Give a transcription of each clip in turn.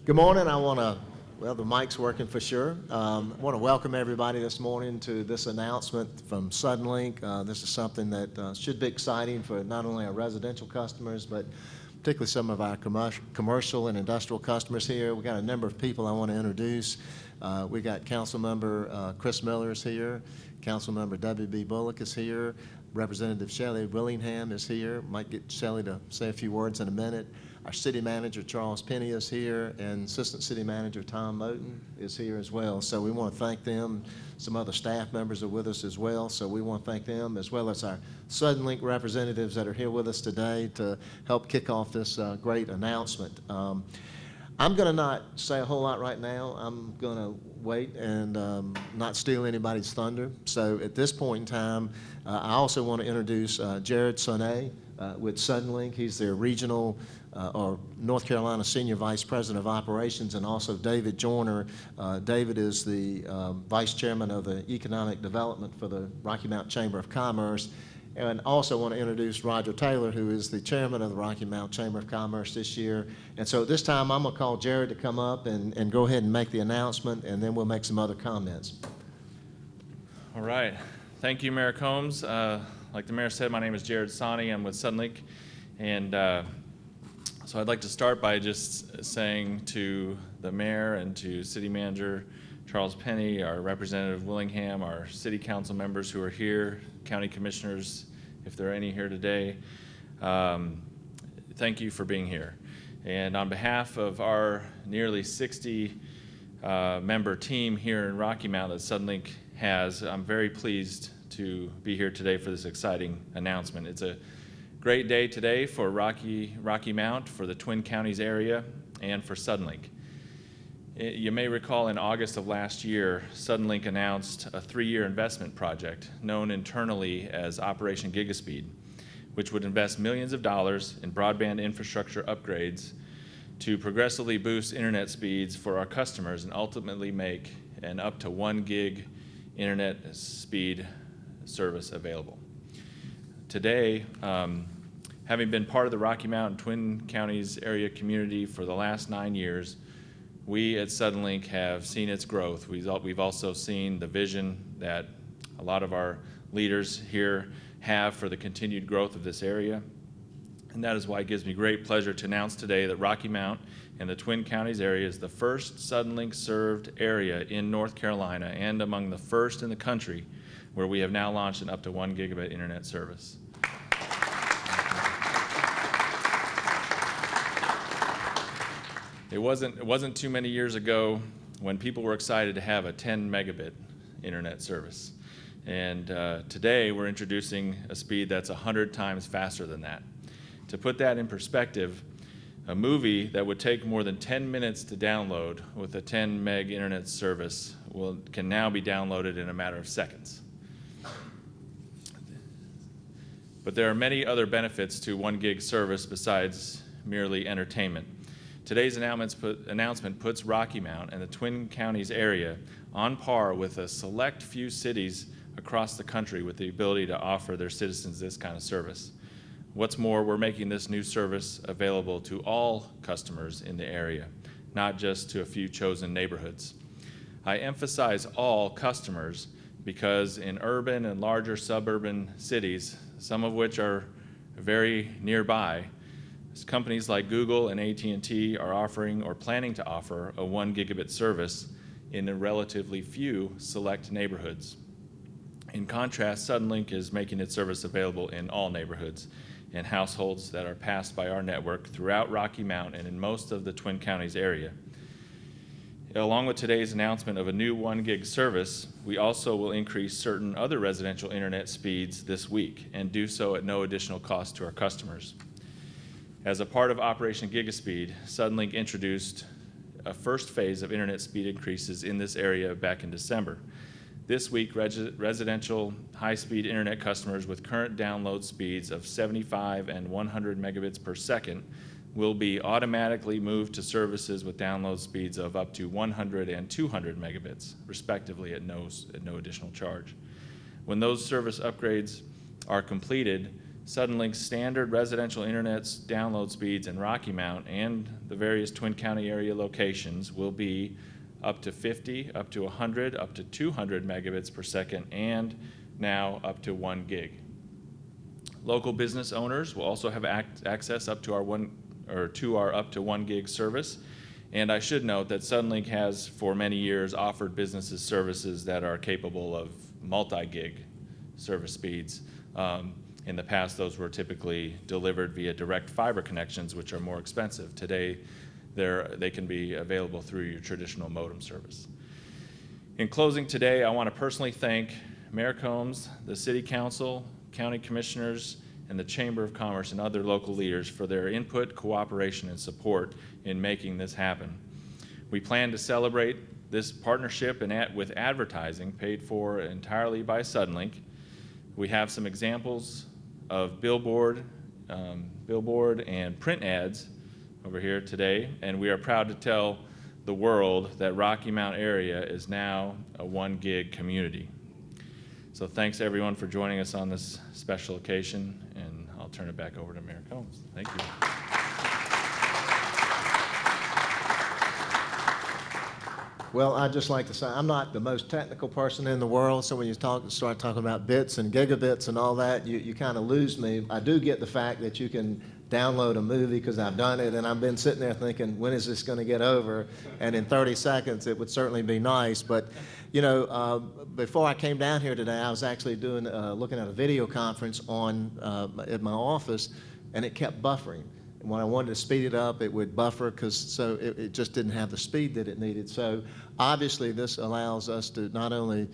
Good morning. The mic's working for sure. I want to welcome everybody this morning to this announcement from Suddenlink. This is something that should be exciting for not only our residential customers, but particularly some of our commercial and industrial customers here. We got a number of people I want to introduce. We got Councilmember Chris Miller is here. Councilmember W.B. Bullock is here. Representative Shelley Willingham is here. Might get Shelley to say a few words in a minute. Our city manager, Charles Penny, is here, and assistant city manager, Tom Moten, is here as well. So we want to thank them. Some other staff members are with us as well, so we want to thank them, as well as our Suddenlink representatives that are here with us today to help kick off this great announcement. I'm going to not say a whole lot right now. I'm going to wait and not steal anybody's thunder. So at this point in time, I also want to introduce Jared Sonnet with Suddenlink. He's their regional or North Carolina Senior Vice President of Operations, and also David Joyner. David is the Vice Chairman of the Economic Development for the Rocky Mount Chamber of Commerce. And also want to introduce Roger Taylor, who is the chairman of the Rocky Mount Chamber of Commerce this year. And so at this time, I'm going to call Jared to come up and go ahead and make the announcement, and then we'll make some other comments. All right. Thank you, Mayor Combs. Like the mayor said, my name is Jared Sonnet. I'm with Suddenlink. And so I'd like to start by just saying to the mayor and to city manager Charles Penny, our representative Willingham, our city council members who are here, county commissioners, if there are any here today, thank you for being here. And on behalf of our nearly 60 member team here in Rocky Mount that Suddenlink has, I'm very pleased to be here today for this exciting announcement. It's a great day today for Rocky Mount, for the Twin Counties area, and for Suddenlink. You may recall in August of last year, Suddenlink announced a 3-year investment project known internally as Operation Gigaspeed, which would invest millions of dollars in broadband infrastructure upgrades to progressively boost internet speeds for our customers and ultimately make an up to 1 gig internet speed service available. Today, having been part of the Rocky Mount and Twin Counties area community for the last 9 years, we at Suddenlink have seen its growth. We've also seen the vision that a lot of our leaders here have for the continued growth of this area. And that is why it gives me great pleasure to announce today that Rocky Mount and the Twin Counties area is the first Suddenlink served area in North Carolina and among the first in the country where we have now launched an up to 1 gigabit internet service. It wasn't too many years ago when people were excited to have a 10 megabit internet service. And today we're introducing a speed that's 100 times faster than that. To put that in perspective, a movie that would take more than 10 minutes to download with a 10 meg internet service can now be downloaded in a matter of seconds. But there are many other benefits to 1 gig service besides merely entertainment. Today's announcement puts Rocky Mount and the Twin Counties area on par with a select few cities across the country with the ability to offer their citizens this kind of service. What's more, we're making this new service available to all customers in the area, not just to a few chosen neighborhoods. I emphasize all customers because in urban and larger suburban cities, some of which are very nearby, companies like Google and AT&T are offering or planning to offer a 1 gigabit service in a relatively few select neighborhoods. In contrast, Suddenlink is making its service available in all neighborhoods and households that are passed by our network throughout Rocky Mount and in most of the Twin Counties area. Along with today's announcement of a new 1 gig service, we also will increase certain other residential internet speeds this week and do so at no additional cost to our customers. As a part of Operation Gigaspeed, Suddenlink introduced a first phase of internet speed increases in this area back in December. This week, residential high-speed internet customers with current download speeds of 75 and 100 megabits per second will be automatically moved to services with download speeds of up to 100 and 200 megabits, respectively, at no additional charge. When those service upgrades are completed, Suddenlink's standard residential internet download speeds in Rocky Mount and the various Twin County area locations will be up to 50, up to 100, up to 200 megabits per second, and now up to 1 gig. Local business owners will also have access up to our up to 1 gig service. And I should note that Suddenlink has for many years offered businesses services that are capable of multi-gig service speeds. In the past, those were typically delivered via direct fiber connections, which are more expensive. Today, they can be available through your traditional modem service. In closing today, I want to personally thank Mayor Combs, the City Council, County Commissioners, and the Chamber of Commerce and other local leaders for their input, cooperation, and support in making this happen. We plan to celebrate this partnership with advertising paid for entirely by Suddenlink. We have some examples of billboard and print ads over here today, and we are proud to tell the world that Rocky Mount area is now a 1 gig community. So thanks everyone for joining us on this special occasion, and I'll turn it back over to Mayor Combs. Thank you. Well, I'd just like to say, I'm not the most technical person in the world, so when you start talking about bits and gigabits and all that, you kind of lose me. I do get the fact that you can download a movie because I've done it, and I've been sitting there thinking, when is this going to get over? And in 30 seconds, it would certainly be nice. But, you know, before I came down here today, I was actually looking at a video conference at my office, and it kept buffering. When I wanted to speed it up, it would buffer so it just didn't have the speed that it needed. So obviously this allows us to not only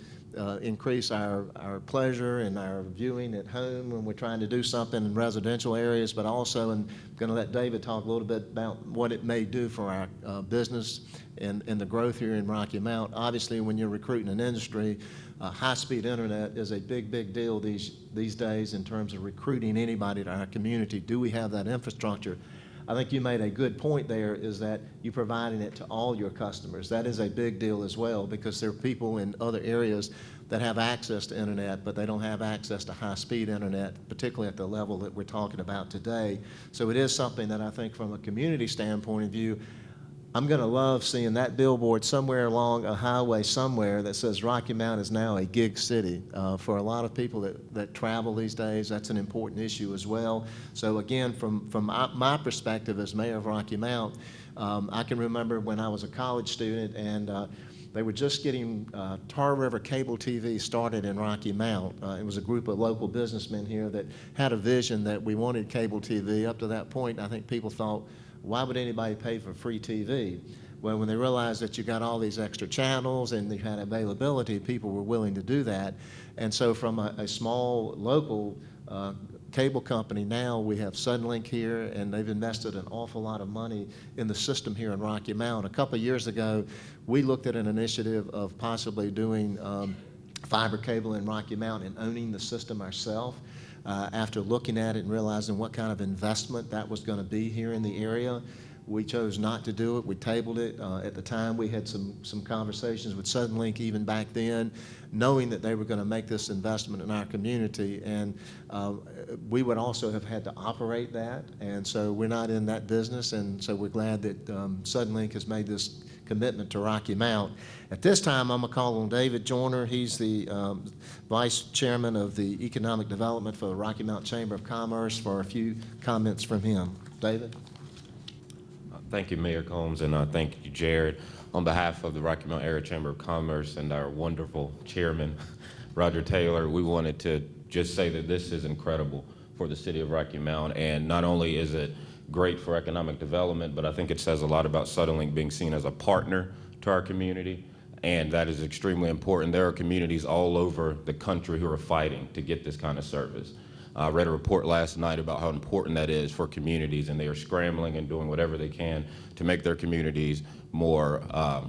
increase our pleasure and our viewing at home when we're trying to do something in residential areas, but also, and I'm going to let David talk a little bit about what it may do for our business and the growth here in Rocky Mount. Obviously, when you're recruiting an industry, high-speed internet is a big deal these days in terms of recruiting anybody to our community. Do we have that infrastructure? I think you made a good point there, is that you're providing it to all your customers. That is a big deal as well, because there are people in other areas that have access to internet, but they don't have access to high-speed internet, particularly at the level that we're talking about today. So it is something that I think from a community standpoint of view, I'm going to love seeing that billboard somewhere along a highway somewhere that says Rocky Mount is now a gig city. For a lot of people that travel these days, that's an important issue as well. So again, from my perspective as mayor of Rocky Mount, I can remember when I was a college student and they were just getting Tar River Cable TV started in Rocky Mount. It was a group of local businessmen here that had a vision that we wanted cable TV. Up to that point, I think people thought, why would anybody pay for free TV? Well, when they realized that you got all these extra channels and you had availability, people were willing to do that. And so from a small local cable company, now we have Suddenlink here, and they've invested an awful lot of money in the system here in Rocky Mount. A couple of years ago, we looked at an initiative of possibly doing fiber cable in Rocky Mount and owning the system ourselves. After looking at it and realizing what kind of investment that was going to be here in the area, we chose not to do it. We tabled it. At the time, we had some conversations with Suddenlink even back then, knowing that they were going to make this investment in our community. And we would also have had to operate that. And so we're not in that business. And so we're glad that Suddenlink has made this commitment to Rocky Mount. At this time, I'm going to call on David Joyner. He's the Vice Chairman of the Economic Development for the Rocky Mount Chamber of Commerce, for a few comments from him. David? Thank you, Mayor Combs, and thank you, Jared. On behalf of the Rocky Mount Area Chamber of Commerce and our wonderful chairman, Roger Taylor, we wanted to just say that this is incredible for the city of Rocky Mount, and not only is it great for economic development, but I think it says a lot about Suddenlink being seen as a partner to our community, and that is extremely important. There are communities all over the country who are fighting to get this kind of service. I read a report last night about how important that is for communities, and they are scrambling and doing whatever they can to make their communities more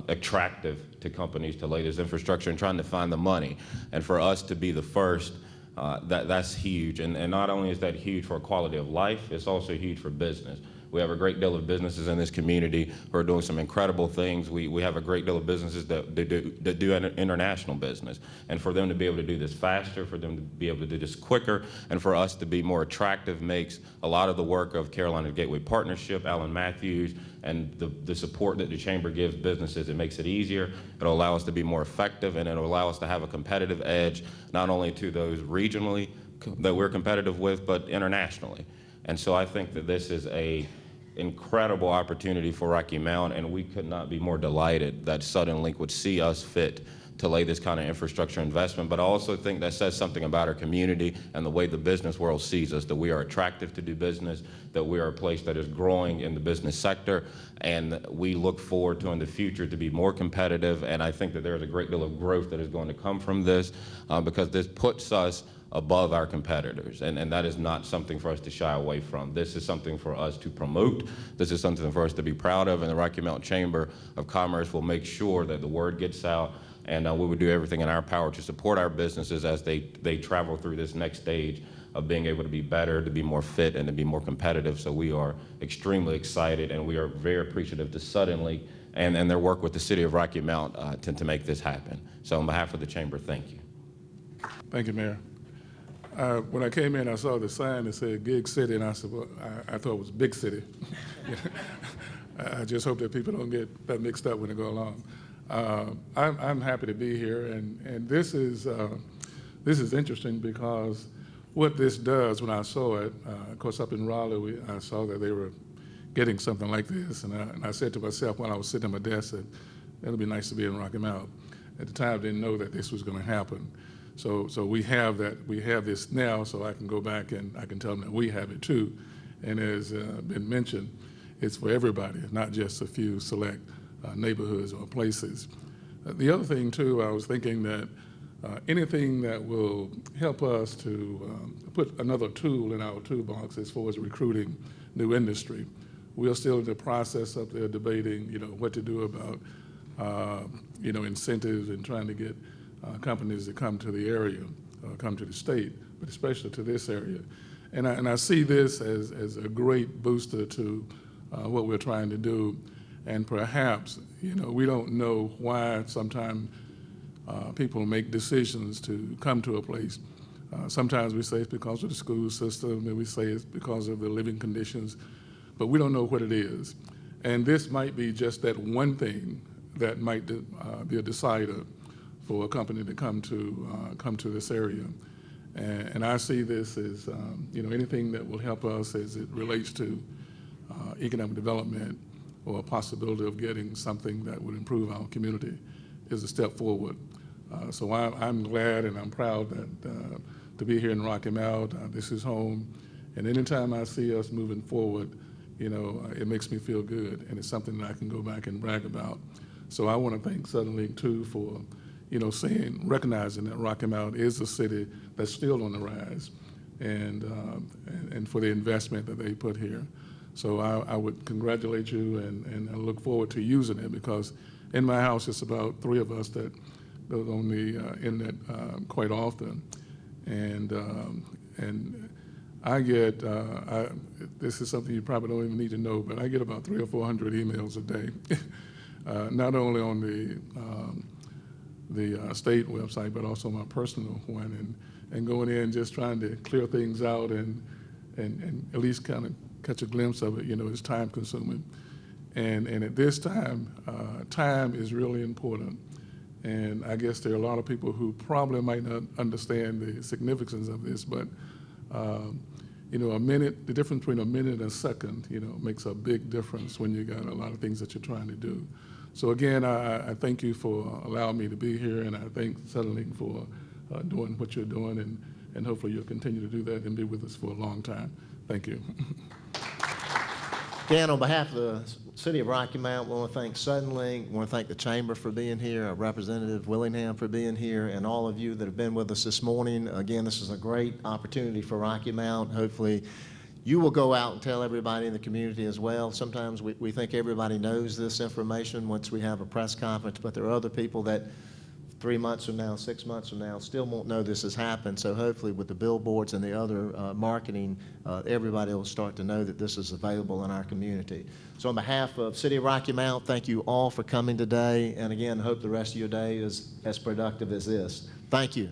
attractive to companies to lay this infrastructure and trying to find the money. And for us to be the first, that's huge. And not only is that huge for quality of life, it's also huge for business. We have a great deal of businesses in this community who are doing some incredible things. We have a great deal of businesses that do international business. And for them to be able to do this faster, for them to be able to do this quicker, and for us to be more attractive makes a lot of the work of Carolina Gateway Partnership, Alan Matthews, and the support that the Chamber gives businesses. It makes it easier. It'll allow us to be more effective, and it'll allow us to have a competitive edge, not only to those regionally that we're competitive with, but internationally. And so I think that this is a incredible opportunity for Rocky Mount, and we could not be more delighted that Suddenlink would see us fit to lay this kind of infrastructure investment. But I also think that says something about our community and the way the business world sees us, that we are attractive to do business, that we are a place that is growing in the business sector, and we look forward to in the future to be more competitive. And I think that there's a great deal of growth that is going to come from this because this puts us above our competitors, and that is not something for us to shy away from. This is something for us to promote. This is something for us to be proud of, and the Rocky Mount Chamber of Commerce will make sure that the word gets out, and we will do everything in our power to support our businesses as they travel through this next stage of being able to be better, to be more fit, and to be more competitive. So we are extremely excited, and we are very appreciative to Suddenlink and their work with the City of Rocky Mount to make this happen. So on behalf of the Chamber, thank you. Thank you, Mayor. When I came in, I saw the sign that said Gig City, and I said, well, I thought it was Big City. I just hope that people don't get that mixed up when they go along. I'm happy to be here, and this is interesting because what this does, when I saw it, of course, up in Raleigh, I saw that they were getting something like this, and I said to myself while I was sitting at my desk that it'll be nice to be in Rocky Mount. At the time, I didn't know that this was going to happen. So we have that. We have this now, so I can go back and I can tell them that we have it too. And as been mentioned, it's for everybody, not just a few select neighborhoods or places. The other thing too, I was thinking that anything that will help us to put another tool in our toolbox as far as recruiting new industry. We're still in the process of there debating, what to do about, incentives and trying to get companies to come to the area, come to the state, but especially to this area. And I see this as a great booster to what we're trying to do. And perhaps, we don't know why sometimes people make decisions to come to a place. Sometimes we say it's because of the school system, and we say it's because of the living conditions, but we don't know what it is. And this might be just that one thing that might be a decider for a company to come to this area. And I see this as, anything that will help us as it relates to economic development or a possibility of getting something that would improve our community is a step forward. So I'm glad and I'm proud that to be here in Rocky Mount. This is home. And anytime I see us moving forward, it makes me feel good, and it's something that I can go back and brag about. So I want to thank Suddenlink too for recognizing that Rocky Mount is a city that's still on the rise, and for the investment that they put here. So I would congratulate you, and I look forward to using it, because in my house it's about 3 of us that goes on the internet quite often, and I get this is something you probably don't even need to know, but I get about 300 or 400 emails a day, not only on the state website, but also my personal one, and going in just trying to clear things out and at least kind of catch a glimpse of it. It's time consuming, and at this time, time is really important. And I guess there are a lot of people who probably might not understand the significance of this, but a minute, the difference between a minute and a second, makes a big difference when you got a lot of things that you're trying to do. So again, I thank you for allowing me to be here, and I thank Suddenlink for doing what you're doing, and hopefully you'll continue to do that and be with us for a long time. Thank you. Again, on behalf of the City of Rocky Mount, we want to thank Suddenlink, we want to thank the Chamber for being here, our Representative Willingham for being here, and all of you that have been with us this morning. Again, this is a great opportunity for Rocky Mount. Hopefully, you will go out and tell everybody in the community as well. Sometimes we think everybody knows this information once we have a press conference, but there are other people that 3 months from now, 6 months from now, still won't know this has happened. So hopefully with the billboards and the other marketing, everybody will start to know that this is available in our community. So on behalf of City of Rocky Mount, thank you all for coming today. And again, hope the rest of your day is as productive as this. Thank you.